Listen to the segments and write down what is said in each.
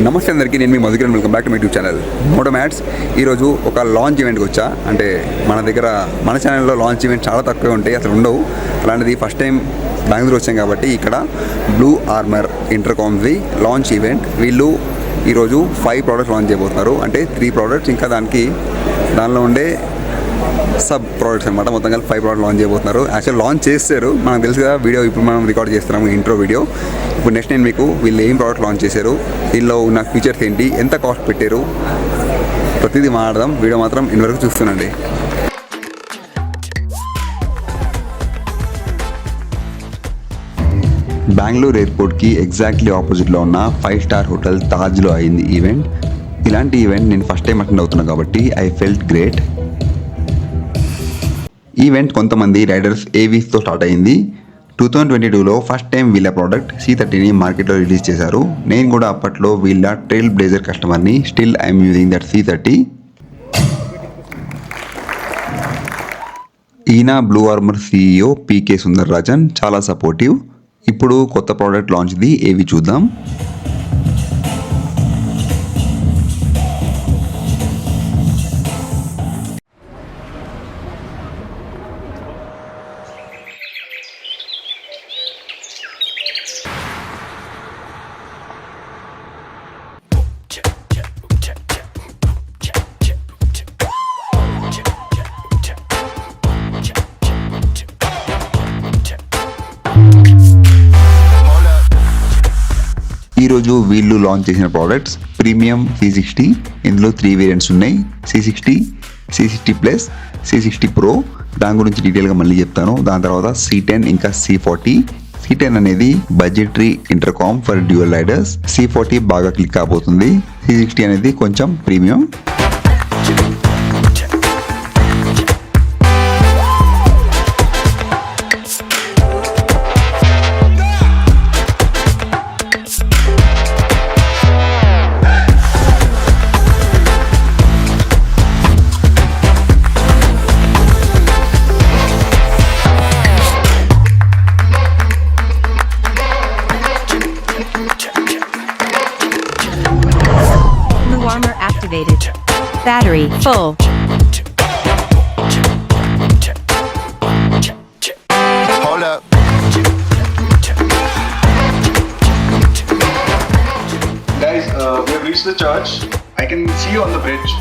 నమస్తే అందరికీ, నేను మీ Madhukiran. Welcome back to my YouTube channel Moto Mats. ఈరోజు ఒక లాంచ్ ఈవెంట్కి వచ్చా. అంటే మన ఛానల్లో లాంచ్ ఈవెంట్ చాలా తక్కువే ఉంటాయి, అసలు ఉండవు. అలాంటిది ఫస్ట్ టైం బెంగళూరు వచ్చాం కాబట్టి ఇక్కడ బ్లూ ఆర్మర్ ఇంటర్కామ్స్ది లాంచ్ ఈవెంట్. వీళ్ళు ఈరోజు 5 ప్రోడక్ట్స్ లాంచ్ చేయబోతున్నారు. అంటే 3 ప్రోడక్ట్స్ ఇంకా దానిలో ఉండే సబ్ ప్రోడక్ట్స్ అనమాట. మొత్తం కలిసి 5 ప్రోడక్ట్ లాంచ్ చేయబోతున్నారు. యాక్చువల్ లాంచ్ చేస్తారు, మనకు తెలుసు కదా. వీడియో ఇప్పుడు మనం రికార్డ్ చేస్తున్నాము, ఇంట్రో వీడియో. ఇప్పుడు నెక్స్ట్ నేను మీకు వీళ్ళు ఏం ప్రోడక్ట్ లాంచ్ చేశారు, దీనిలో ఉన్న ఫీచర్స్ ఏంటి, ఎంత కాస్ట్ పెట్టారు, ప్రతిదీ మాట్లాడదాం. వీడియో మాత్రం ఇంతవరకు చూస్తున్నాండి. బెంగళూరు ఎయిర్పోర్ట్కి ఎగ్జాక్ట్లీ ఆపోజిట్లో ఉన్న 5 స్టార్ హోటల్ తాజ్లో అయింది ఈవెంట్. ఇలాంటి ఈవెంట్ నేను ఫస్ట్ టైం అటెండ్ అవుతున్నాను కాబట్టి ఐ ఫెల్ట్ గ్రేట్. ఈవెంట్ కొంతమంది రైడర్స్ ఏవీస్తో స్టార్ట్ అయింది. 2022లో ఫస్ట్ టైం వీళ్ళ ప్రోడక్ట్ C30ని మార్కెట్లో రిలీజ్ చేశారు. నేను కూడా అప్పట్లో వీళ్ళ ట్రైల్ బ్లేజర్ కస్టమర్ని. Still I'm using that C30. ఈయన blue armour CEO PK Sundar Rajan, చాలా సపోర్టివ్. ఇప్పుడు కొత్త ప్రోడక్ట్ లాంచ్ది ఏవి చూద్దాం. ఈరోజు వీళ్ళు లాంచ్ చేసిన ప్రోడక్ట్స్ ప్రీమియం C60. ఇందులో 3 వేరియంట్స్ ఉన్నాయి, C60, C60 plus, C60 Pro. దాని గురించి డీటెయిల్గా మళ్ళీ చెప్తాను. దాని తర్వాత C10 ఇంకా C40. C10 అనేది budgetary intercom for dual riders. C40 బాగా క్లిక్ కాబోతుంది. C60 అనేది కొంచెం premium. Battery full. Hold up. Guys, we have reached the church. I can see you on the bridge.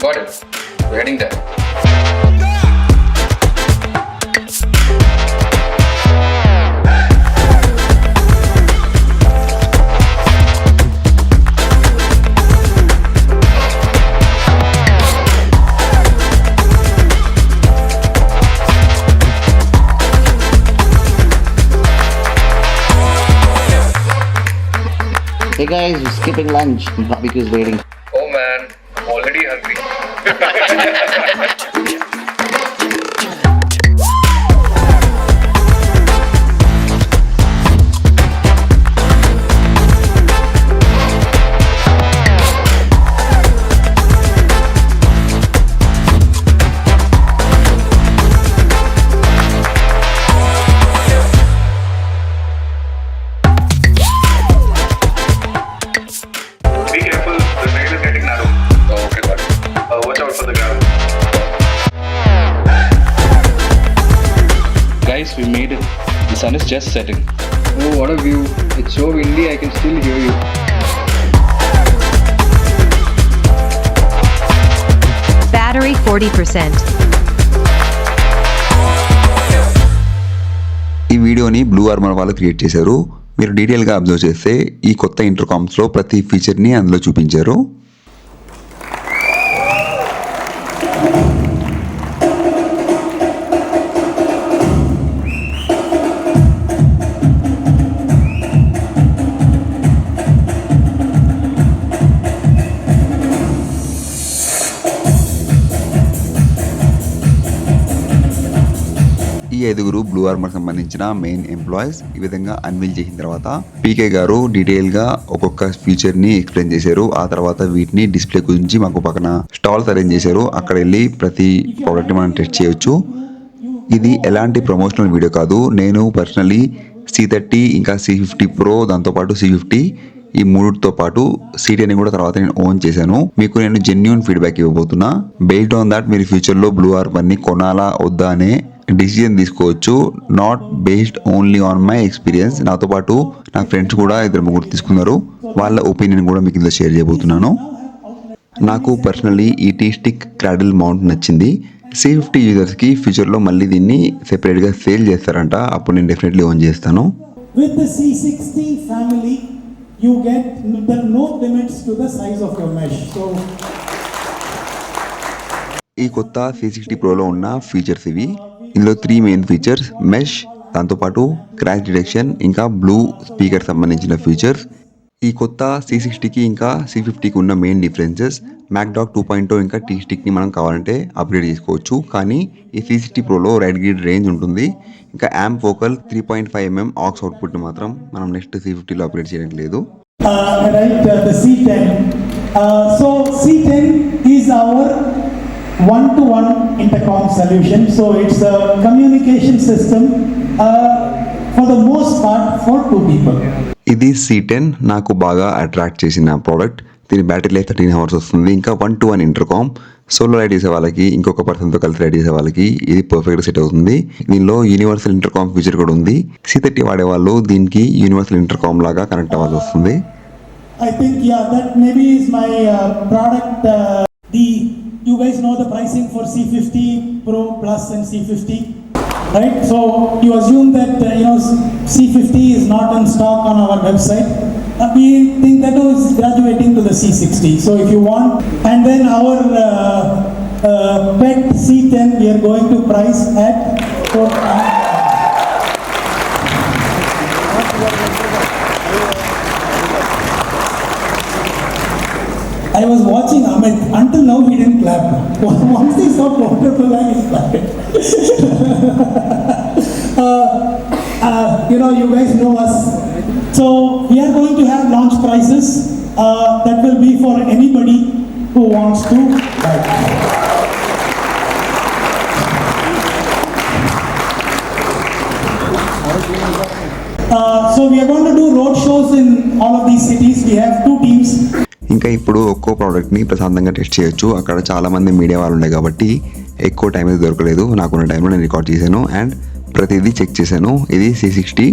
Got it. We're heading there. Hey guys, we're skipping lunch. Barbecue is waiting. Oh man, I'm already hungry. Be careful, the trail is getting narrow. Okay, got it. Watch out for the gravel. Guys, we made it. The sun is just setting. Oh, what a view. It's so windy, I can still hear you. Battery 40%. ఈ వీడియోని blue armour వాళ్ళు create చేశారు. మీరు డీటెయిల్గా observe చేస్తే ఈ కొత్త ఇంటర్కామ్స్లో ప్రతి ఫీచర్ని అందులో చూపించారు. ఈ 5 బ్లూ ఆర్మర్ సంబంధించిన మెయిన్ ఎంప్లాయీస్. ఈ విధంగా అన్వీల్ చేసిన తర్వాత PK గారు డీటెయిల్గా ఒక్కొక్క ఫీచర్ని ఎక్స్ప్లెయిన్ చేశారు. ఆ తర్వాత వీటిని డిస్ప్లే గురించి మాకు పక్కన స్టాల్స్ అరేంజ్ చేశారు. అక్కడ వెళ్ళి ప్రతి ప్రోడక్ట్ని మనం టెస్ట్ చేయొచ్చు. ఇది ఎలాంటి ప్రమోషనల్ వీడియో కాదు. నేను పర్సనలీ C30 ఇంకా C50 Pro దాంతోపాటు C50 ఈ మూడుతో పాటు C10 కూడా తర్వాత నేను ఓన్ చేశాను. మీకు నేను జెన్యూన్ ఫీడ్బ్యాక్ ఇవ్వబోతున్నా. బేస్డ్ ఆన్ దాట్ మీరు ఫ్యూచర్లో బ్లూ ఆర్బన్ని కొనాలా వద్దా అనే డిసిజన్ తీసుకోవచ్చు. Not based only on my experience. నాతో పాటు నా ఫ్రెండ్స్ కూడా 2-3 తీసుకున్నారు. వాళ్ళ ఒపీనియన్ కూడా మీకు ఇందులో షేర్ చేయబోతున్నాను. నాకు పర్సనలీ ఈ టీ స్టిక్ క్రాడిల్ మౌంట్ నచ్చింది. C50 యూజర్స్కి ఫ్యూచర్లో మళ్ళీ దీన్ని సెపరేట్గా సేల్ చేస్తారంట. అప్పుడు నేను డెఫినెట్లీ ఓన్ చేస్తాను. With the C60 family, you get there are no limits to the size of your mesh. So ఈ కొత్త C60 Proలో ఉన్న ఫీచర్స్ ఇవి. ఇందులో 3 మెయిన్ ఫీచర్స్: మెష్, దాంతోపాటు క్రాష్ డిటెక్షన్, ఇంకా బ్లూ స్పీకర్ సంబంధించిన ఫీచర్స్. ఈ కొత్త C60కి ఇంకా C50కి ఉన్న మెయిన్ డిఫరెన్సెస్: మ్యాక్డాక్ 2.0 ఇంకా టీ స్టిక్ని మనం కావాలంటే అప్గ్రేడ్ చేసుకోవచ్చు. కానీ ఈ C60 Proలో రైట్ గ్రిడ్ రేంజ్ ఉంటుంది. ఇంకా యాంప్ వోకల్ 3.5mm ఆక్స్ అవుట్పుట్ని మాత్రం మనం నెక్స్ట్ C50లో అప్గ్రేడ్ చేయడానికి లేదు. the C10. So C10 is our one-to-one intercom solution. So it's a communication system for the most part for 2 people. ఇది C10 నాకు బాగా attract చేసిన ప్రోడక్ట్. దీని బ్యాటరీ లైఫ్ 13 hours వస్తుంది. ఇంకా 1-to-1 ఇంటర్కామ్, సోలో రైడ్ చేసే వాళ్ళకి, ఇంకొక పర్సన్తో కలిసి రైడ్ చేసే వాళ్ళకి ఇది పర్ఫెక్ట్గా సెట్ అవుతుంది. దీనిలో యూనివర్సల్ ఇంటర్కామ్ ఫీచర్ కూడా ఉంది. C30 వాడేవాళ్ళు దీనికి యూనివర్సల్ ఇంటర్కామ్ లాగా కనెక్ట్ అవ్వాల్సి వస్తుంది. I think that maybe is my product. You guys know the pricing for C50 Pro Plus and C50, right? So you assume that C50 is not in stock on our website. We think that is graduating to the C60. So if you want, and then our pet C10 we are going to price at 4. I was watching Amit. Until now, he didn't clap. Once he saw Portable Line, he clapped. You guys know us. So we are going to have launch prices that will be for anybody who wants to buy. So we are going to do road shows in all of these cities. We have 2 teams. ఇంకా ఇప్పుడు ఒక్కో ప్రోడక్ట్ని ప్రశాంతంగా test చేయొచ్చు. అక్కడ చాలామంది media వాళ్ళు ఉన్నాయి కాబట్టి ఎక్కువ టైం అయితే దొరకలేదు. నాకున్న టైంలో నేను రికార్డ్ చేశాను అండ్ ప్రతిదీ చెక్ చేశాను. ఇది C60.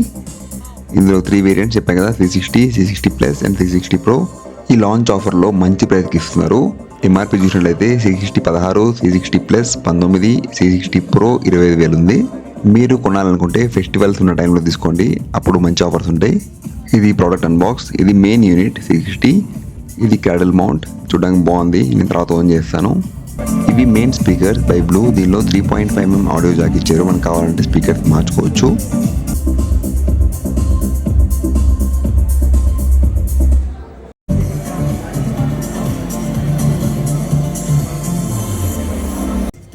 ఇందులో 3 వేరియంట్స్ చెప్పాను కదా, C60, C60 Plus and C60 Pro. ఈ లాంచ్ ఆఫర్లో మంచి ప్రైస్కి ఇస్తున్నారు. ఎంఆర్పి చూసినట్లయితే C60 16, C60 Plus 19, C60 Pro 25,000 ఉంది. మీరు కొనాలనుకుంటే ఫెస్టివల్స్ ఉన్న టైంలో తీసుకోండి, అప్పుడు మంచి ఆఫర్స్ ఉంటాయి. ఇది ప్రోడక్ట్ అన్బాక్స్. ఇది మెయిన్ యూనిట్ C60. ఇది క్రాడిల్ మౌంట్, చూడడానికి బాగుంది. నేను తర్వాత ఓన్ చేస్తాను. ఇవి మెయిన్ స్పీకర్స్ బై బ్లూ. దీనిలో 3.5mm ఆడియో జాక్ ఇచ్చారు. మనకు కావాలంటే స్పీకర్స్ మార్చుకోవచ్చు.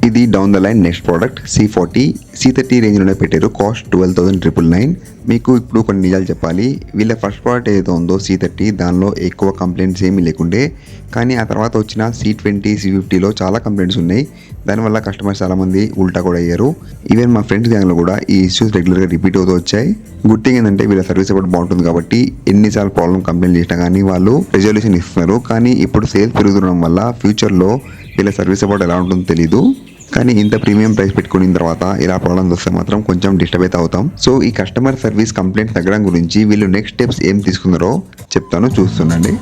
ఇది down the line next product C40. C30 రేంజ్లోనే పెట్టారు. కాస్ట్ 12,999. మీకు ఇప్పుడు కొన్ని నిజాలు చెప్పాలి. వీళ్ళ ఫస్ట్ ప్రోడక్ట్ ఏదో ఉందో C30, దానిలో ఎక్కువ కంప్లైంట్స్ ఏమీ లేకుండే. కానీ ఆ తర్వాత వచ్చిన C20, C50లో చాలా కంప్లైంట్స్ ఉన్నాయి. దానివల్ల కస్టమర్స్ చాలామంది ఉల్టా కూడా అయ్యారు. ఈవెన్ మా ఫ్రెండ్స్ గ్యాంగ్లో కూడా ఈ ఇష్యూస్ రెగ్యులర్గా రిపీట్ అవుతూ వచ్చాయి. గుడ్ థింగ్ ఏంటంటే వీళ్ళ సర్వీస్ సపోర్ట్ బాగుంటుంది కాబట్టి ఎన్నిసార్లు ప్రాబ్లమ్ కంప్లైంట్ చేసినా కానీ వాళ్ళు రెజల్యూషన్ ఇస్తున్నారు. కానీ ఇప్పుడు సేల్స్ పెరుగుతుండడం వల్ల ఫ్యూచర్లో వీళ్ళ సర్వీస్ సపోర్ట్ ఎలా ఉంటుందో తెలీదు. కానీ ఇంత ప్రీమియం ప్రైస్ పెట్టుకున్న తర్వాత ఇలా ప్రాబ్లమ్స్ వస్తే మాత్రం కొంచెం డిస్టర్బ్ అయితే అవుతాం. సో ఈ కస్టమర్ సర్వీస్ కంప్లైంట్ తగ్గడం గురించి వీళ్ళు నెక్స్ట్ స్టెప్స్ ఏం తీసుకున్నారో చెప్తాను, చూస్తుండండి.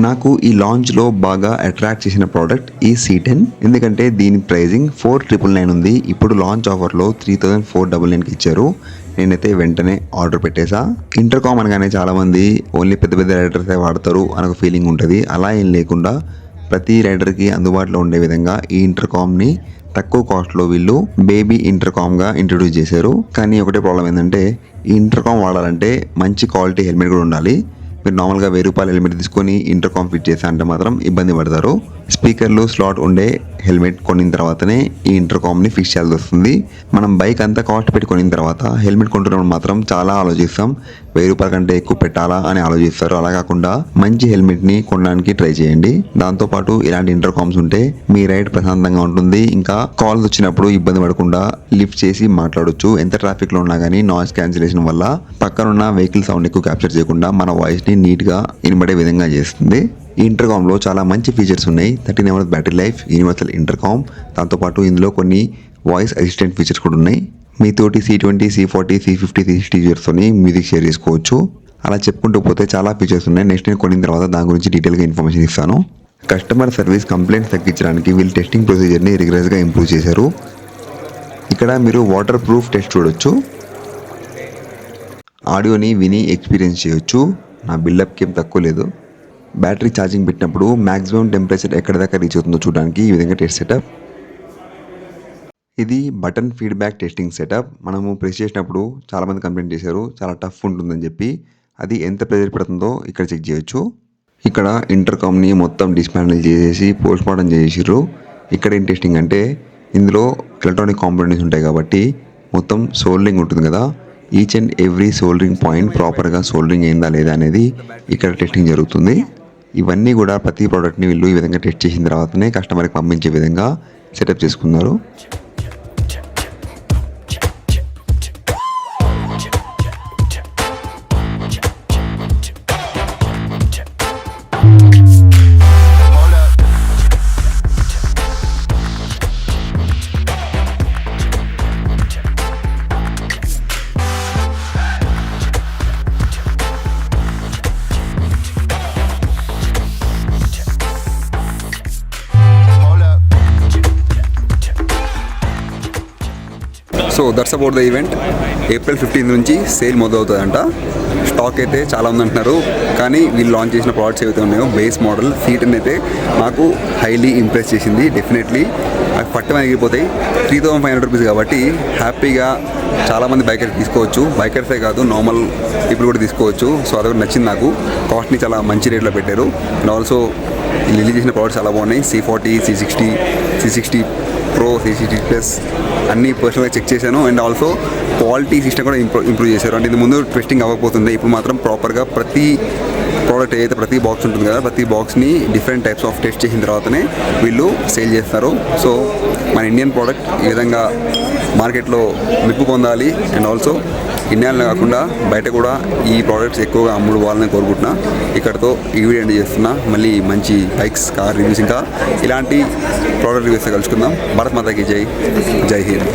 నాకు ఈ లాంచ్లో బాగా అట్రాక్ట్ చేసిన ప్రోడక్ట్ ఈ C10. ఎందుకంటే దీని ప్రైజింగ్ 4,999 ఉంది. ఇప్పుడు లాంచ్ ఆఫర్లో 3,499కి ఇచ్చారు. నేనైతే వెంటనే ఆర్డర్ పెట్టేసా. ఇంటర్కామ్ అనగానే చాలామంది ఓన్లీ పెద్ద పెద్ద రైడర్సే వాడతారు అని ఒక ఫీలింగ్ ఉంటుంది. అలా ఏం లేకుండా ప్రతి రైడర్కి అందుబాటులో ఉండే విధంగా ఈ ఇంటర్కామ్ని తక్కువ కాస్ట్లో వీళ్ళు బేబీ ఇంటర్కామ్గా ఇంట్రడ్యూస్ చేశారు. కానీ ఒకటే ప్రాబ్లం ఏంటంటే ఈ ఇంటర్కామ్ వాడాలంటే మంచి క్వాలిటీ హెల్మెట్ కూడా ఉండాలి. మీరు నార్మల్గా 1,000 రూపాయల హెల్మెట్ తీసుకొని ఇంటర్కామ్ ఫిట్ చేసా అంటే మాత్రం ఇబ్బంది పడతారు. స్పీకర్లు స్లాట్ ఉండే హెల్మెట్ కొనిన తర్వాతనే ఈ ఇంటర్కామ్ని ఫిక్స్ చేయాల్సి వస్తుంది. మనం బైక్ అంతా కాస్ట్ పెట్టి కొనిన తర్వాత హెల్మెట్ కొంటున్నప్పుడు మాత్రం చాలా ఆలోచిస్తాం. 1000 రూపాయల కంటే ఎక్కువ పెట్టాలా అని ఆలోచిస్తారు. అలా కాకుండా మంచి హెల్మెట్ని కొనడానికి ట్రై చేయండి. దాంతోపాటు ఇలాంటి ఇంటర్కామ్స్ ఉంటే మీ రైడ్ ప్రశాంతంగా ఉంటుంది. ఇంకా కాల్స్ వచ్చినప్పుడు ఇబ్బంది పడకుండా లిఫ్ట్ చేసి మాట్లాడొచ్చు. ఎంత ట్రాఫిక్లో ఉన్నా కానీ నాయిస్ క్యాన్సిలేషన్ వల్ల పక్కనున్న వెహికల్ సౌండ్ ఎక్కువ క్యాప్చర్ చేయకుండా మన వాయిస్ని నీట్గా వినబడే విధంగా చేస్తుంది. ఈ ఇంటర్కామ్లో చాలా మంచి ఫీచర్స్ ఉన్నాయి. 13 hours battery life, universal intercom, దాంతోపాటు ఇందులో కొన్ని వాయిస్ అసిస్టెంట్ ఫీచర్స్ కూడా ఉన్నాయి. మీతోటి C20, C40, C50, C60 యూజర్స్తోని music share చేసుకోవచ్చు. అలా చెప్పుకుంటూ పోతే చాలా ఫీచర్స్ ఉన్నాయి. నెక్స్ట్ నేను కొనిన తర్వాత దాని గురించి డీటెయిల్గా ఇన్ఫర్మేషన్ ఇస్తాను. కస్టమర్ సర్వీస్ కంప్లైంట్స్ తగ్గించడానికి వీళ్ళు టెస్టింగ్ ప్రొసీజర్ని రిగ్రెస్గా ఇంప్రూవ్ చేశారు. ఇక్కడ మీరు వాటర్ ప్రూఫ్ టెస్ట్ చూడొచ్చు. ఆడియోని విని ఎక్స్పీరియన్స్ చేయొచ్చు. నా బిల్డప్కి ఏం తక్కువ లేదు. బ్యాటరీ ఛార్జింగ్ పెట్టినప్పుడు మ్యాక్సిమం టెంపరేచర్ ఎక్కడ దాకా రీచ్ అవుతుందో చూడడానికి ఈ విధంగా టెస్ట్ సెటప్. ఇది బటన్ ఫీడ్బ్యాక్ టెస్టింగ్ సెటప్. మనము ప్రెస్ చేసినప్పుడు చాలామంది కంప్లైంట్ చేశారు చాలా టఫ్ ఉంటుందని చెప్పి. అది ఎంత ప్రెజర్ పడుతుందో ఇక్కడ చెక్ చేయొచ్చు. ఇక్కడ ఇంటర్కామ్ని మొత్తం డిస్మాండిల్ చేసేసి పోస్ట్ మార్టం చేసేసారు. ఇక్కడ ఏం టెస్టింగ్ అంటే ఇందులో ఎలక్ట్రానిక్ కాంపోనెంట్స్ ఉంటాయి కాబట్టి మొత్తం సోల్డరింగ్ ఉంటుంది కదా, each and every soldering point ప్రాపర్గా సోల్డరింగ్ అయిందా లేదా అనేది ఇక్కడ టెస్టింగ్ జరుగుతుంది. ఇవన్నీ కూడా ప్రతి ప్రోడక్ట్ని వీళ్ళు ఈ విధంగా టెస్ట్ చేసిన తర్వాతనే కస్టమర్కి పంపించే విధంగా సెటప్ చేసుకున్నారు. So that's about the event. April 15 నుంచి సేల్ మొదలవుతుందంట. స్టాక్ అయితే చాలా ఉంది అంటున్నారు. కానీ వీళ్ళు లాంచ్ చేసిన ప్రోడక్ట్స్ ఏవైతే ఉన్నాయో బేస్ మోడల్ సీట్ని అయితే మాకు హైలీ ఇంప్రెస్ చేసింది. డెఫినెట్లీ అవి పట్టం ఎగిరిపోతాయి. 3500 రూపీస్ కాబట్టి హ్యాపీగా చాలామంది బైకర్స్ తీసుకోవచ్చు. బైకర్సే కాదు నార్మల్ పీపుల్ కూడా తీసుకోవచ్చు. సో అది కూడా నచ్చింది నాకు. కాస్ట్ని చాలా మంచి రేట్లో పెట్టారు. అండ్ ఆల్సో రిలీజ్ చేసిన ప్రోడక్ట్స్ చాలా బాగున్నాయి. C40, C60 Pro, C60 Plus అన్నీ పర్సనల్గా చెక్ చేశాను. అండ్ ఆల్సో క్వాలిటీ సిస్టమ్ కూడా ఇంప్రూవ్ చేశారు. అంటే ఇది ముందు టెస్టింగ్ అవ్వకపోతుంది. ఇప్పుడు మాత్రం ప్రాపర్గా ప్రతి ప్రోడక్ట్ ఏదైతే ప్రతి బాక్స్ ఉంటుంది కదా, ప్రతి బాక్స్ని డిఫరెంట్ టైప్స్ ఆఫ్ టెస్ట్ చేసిన తర్వాతనే వీళ్ళు సేల్ చేస్తారు. సో మన ఇండియన్ ప్రోడక్ట్ ఈ విధంగా మార్కెట్లో మెప్పు పొందాలి. అండ్ ఆల్సో ఇండియాలో కాకుండా బయట కూడా ఈ ప్రోడక్ట్స్ ఎక్కువగా అమ్ముడు వాళ్ళని కోరుకుంటున్నా. ఇక్కడతో ఈ వీడియో ఎండ్ చేస్తున్నా. మళ్ళీ మంచి బైక్స్, కార్ రివ్యూస్ ఇంకా ఇలాంటి ప్రోడక్ట్ రివ్యూస్ కలుసుకుందాం. భారత్ మాతాకి జై, జై హింద్.